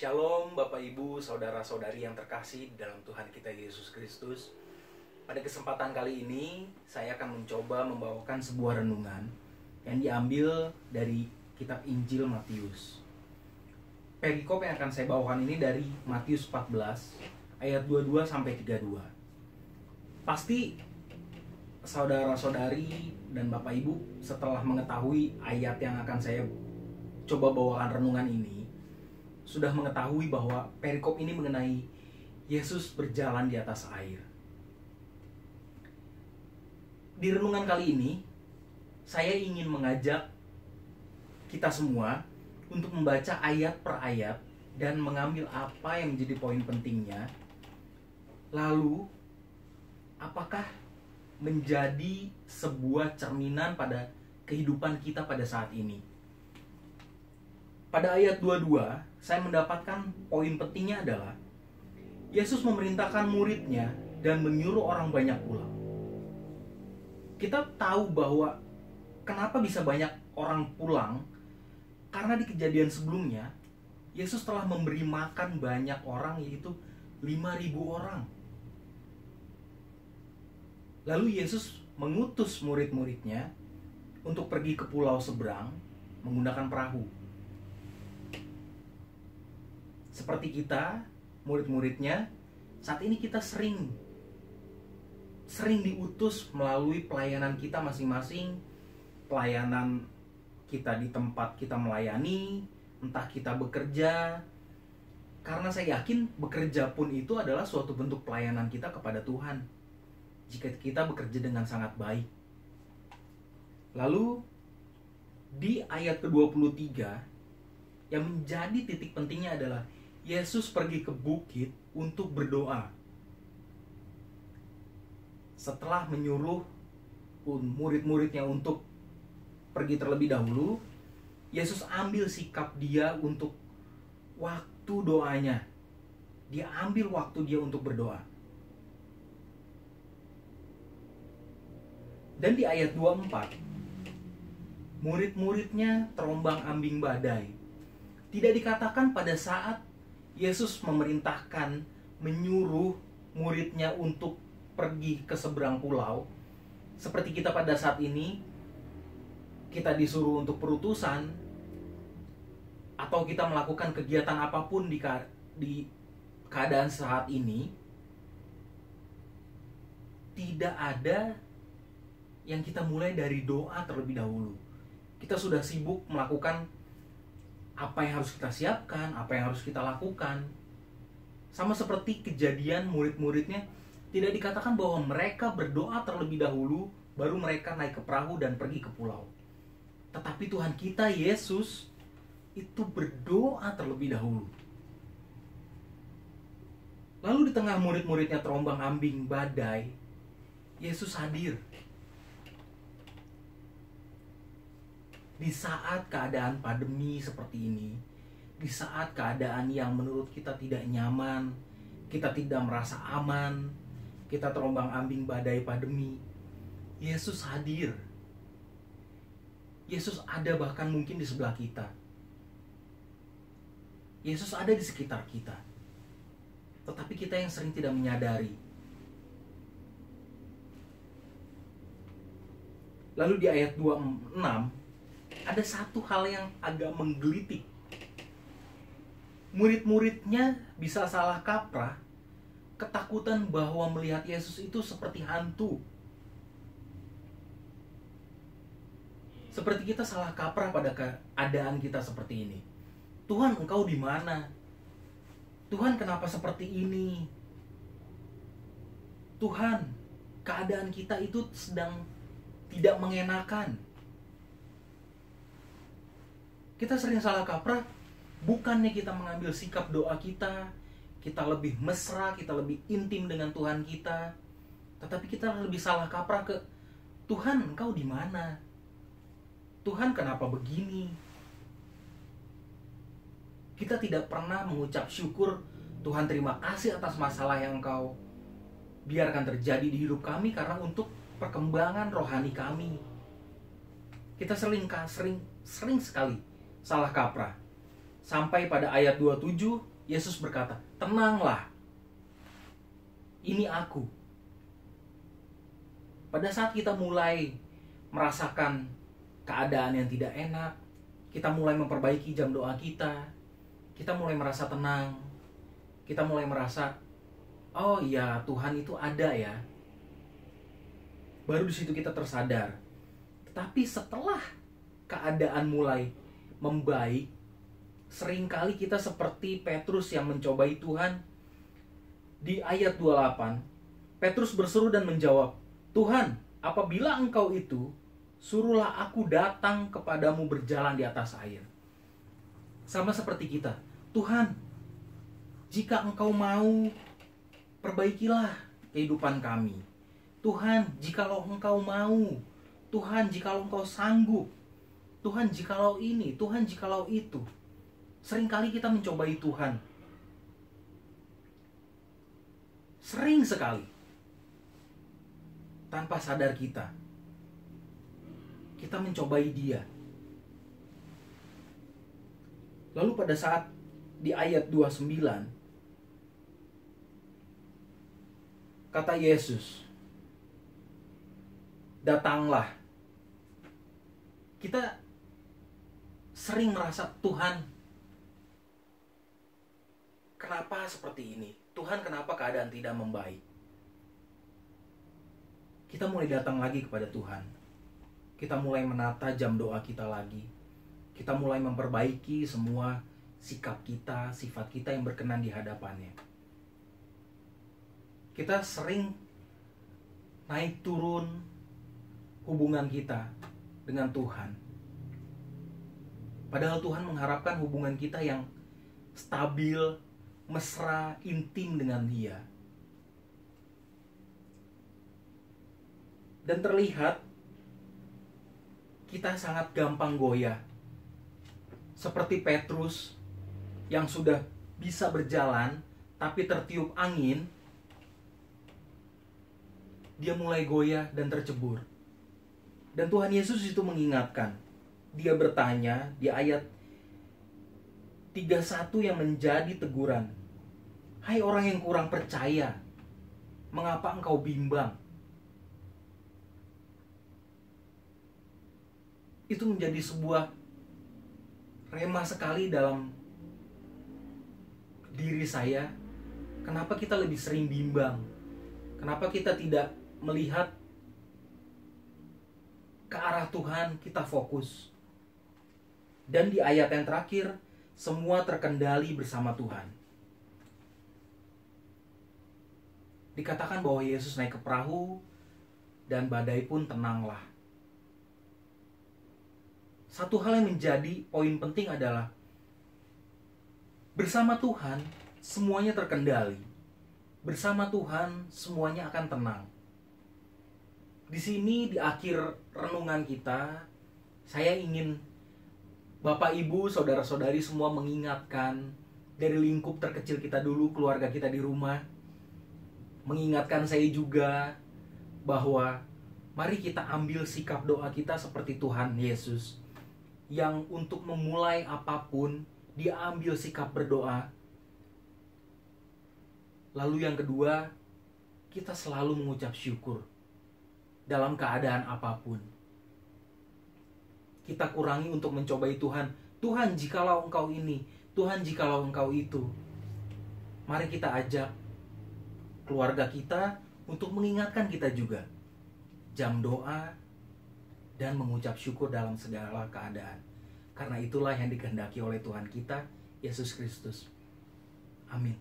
Shalom Bapak Ibu, Saudara-saudari yang terkasih dalam Tuhan kita Yesus Kristus. Pada kesempatan kali ini, saya akan mencoba membawakan sebuah renungan yang diambil dari kitab Injil Matius. Perikop yang akan saya bawakan ini dari Matius 14 ayat 22 sampai 32. Pasti saudara-saudari dan Bapak Ibu setelah mengetahui ayat yang akan saya coba bawakan renungan ini, sudah mengetahui bahwa perikop ini mengenai Yesus berjalan di atas air. Di renungan kali ini, saya ingin mengajak kita semua untuk membaca ayat per ayat dan mengambil apa yang menjadi poin pentingnya. Lalu, apakah menjadi sebuah cerminan pada kehidupan kita pada saat ini? Pada ayat 22, saya mendapatkan poin pentingnya adalah Yesus memerintahkan muridnya dan menyuruh orang banyak pulang. Kita tahu bahwa kenapa bisa banyak orang pulang, karena di kejadian sebelumnya Yesus telah memberi makan banyak orang, yaitu 5.000 orang. Lalu Yesus mengutus murid-muridnya untuk pergi ke pulau seberang menggunakan perahu. Seperti kita, murid-muridnya, saat ini kita sering diutus melalui pelayanan kita masing-masing. Pelayanan kita di tempat kita melayani, entah kita bekerja. Karena saya yakin bekerja pun itu adalah suatu bentuk pelayanan kita kepada Tuhan, jika kita bekerja dengan sangat baik. Lalu di ayat ke-23, yang menjadi titik pentingnya adalah Yesus pergi ke bukit untuk berdoa. Setelah menyuruh murid-muridnya untuk pergi terlebih dahulu, Yesus ambil sikap dia untuk waktu doanya. Dia ambil waktu dia untuk berdoa. Dan di ayat 24, murid-muridnya terombang-ambing badai. Tidak dikatakan pada saat Yesus memerintahkan, menyuruh muridnya untuk pergi ke seberang pulau. Seperti kita pada saat ini, kita disuruh untuk perutusan, atau kita melakukan kegiatan apapun di keadaan saat ini, tidak ada yang kita mulai dari doa terlebih dahulu. Kita sudah sibuk melakukan apa yang harus kita siapkan, apa yang harus kita lakukan. Sama seperti kejadian murid-muridnya, tidak dikatakan bahwa mereka berdoa terlebih dahulu, baru mereka naik ke perahu dan pergi ke pulau. Tetapi Tuhan kita, Yesus, itu berdoa terlebih dahulu. Lalu di tengah murid-muridnya terombang-ambing badai, Yesus hadir. Di saat keadaan pandemi seperti ini, di saat keadaan yang menurut kita tidak nyaman, kita tidak merasa aman, kita terombang-ambing badai pandemi, Yesus hadir. Yesus ada bahkan mungkin di sebelah kita. Yesus ada di sekitar kita. Tetapi kita yang sering tidak menyadari. Lalu di ayat 26, ada satu hal yang agak menggelitik. Murid-muridnya bisa salah kaprah, ketakutan bahwa melihat Yesus itu seperti hantu. Seperti kita salah kaprah pada keadaan kita seperti ini. Tuhan, Engkau di mana? Tuhan, kenapa seperti ini? Tuhan, keadaan kita itu sedang tidak mengenakan. Kita sering salah kaprah, bukannya kita mengambil sikap doa kita lebih mesra, kita lebih intim dengan Tuhan kita, tetapi kita lebih salah kaprah ke Tuhan, Engkau di mana? Tuhan, kenapa begini? Kita tidak pernah mengucap syukur, Tuhan terima kasih atas masalah yang Engkau biarkan terjadi di hidup kami karena untuk perkembangan rohani kami. Kita sering sekali salah kaprah. Sampai pada ayat 27, Yesus berkata, "Tenanglah, ini aku." Pada saat kita mulai merasakan keadaan yang tidak enak, kita mulai memperbaiki jam doa kita mulai merasa tenang, kita mulai merasa, oh iya, Tuhan itu ada ya. Baru di situ kita tersadar. Tetapi setelah keadaan mulai membaik, seringkali kita seperti Petrus yang mencobai Tuhan. Di ayat 28, Petrus berseru dan menjawab, "Tuhan, apabila Engkau itu, suruhlah aku datang kepadamu berjalan di atas air." Sama seperti kita. Tuhan, jika Engkau mau, perbaikilah kehidupan kami. Tuhan, jikalau Engkau mau. Tuhan, jikalau Engkau sanggup. Tuhan, jikalau ini. Tuhan, jikalau itu. Seringkali kita mencobai Tuhan. Sering sekali. Tanpa sadar kita mencobai Dia. Lalu pada saat di ayat 29, kata Yesus, "Datanglah." Kita sering merasa, Tuhan, kenapa seperti ini? Tuhan, kenapa keadaan tidak membaik? Kita mulai datang lagi kepada Tuhan. Kita mulai menata jam doa kita lagi. Kita mulai memperbaiki semua sikap kita, sifat kita yang berkenan di hadapannya. Kita sering naik turun hubungan kita dengan Tuhan. Padahal Tuhan mengharapkan hubungan kita yang stabil, mesra, intim dengan Dia. Dan terlihat kita sangat gampang goyah. Seperti Petrus yang sudah bisa berjalan tapi tertiup angin, dia mulai goyah dan tercebur. Dan Tuhan Yesus itu mengingatkan. Dia bertanya di ayat 31 yang menjadi teguran. "Hai orang yang kurang percaya, mengapa engkau bimbang?" Itu menjadi sebuah rema sekali dalam diri saya. Kenapa kita lebih sering bimbang? Kenapa kita tidak melihat ke arah Tuhan, kita fokus? Dan di ayat yang terakhir, semua terkendali bersama Tuhan. Dikatakan bahwa Yesus naik ke perahu dan badai pun tenanglah. Satu hal yang menjadi poin penting adalah bersama Tuhan semuanya terkendali. Bersama Tuhan semuanya akan tenang. Di sini di akhir renungan kita, saya ingin Bapak, Ibu, saudara-saudari semua mengingatkan dari lingkup terkecil kita dulu, keluarga kita di rumah. Mengingatkan saya juga bahwa mari kita ambil sikap doa kita seperti Tuhan Yesus, yang untuk memulai apapun, dia ambil sikap berdoa. Lalu yang kedua, kita selalu mengucap syukur dalam keadaan apapun. Kita kurangi untuk mencobai Tuhan. Tuhan, jikalau Engkau ini. Tuhan, jikalau Engkau itu. Mari kita ajak keluarga kita untuk mengingatkan kita juga. Jam doa dan mengucap syukur dalam segala keadaan. Karena itulah yang dikehendaki oleh Tuhan kita, Yesus Kristus. Amin.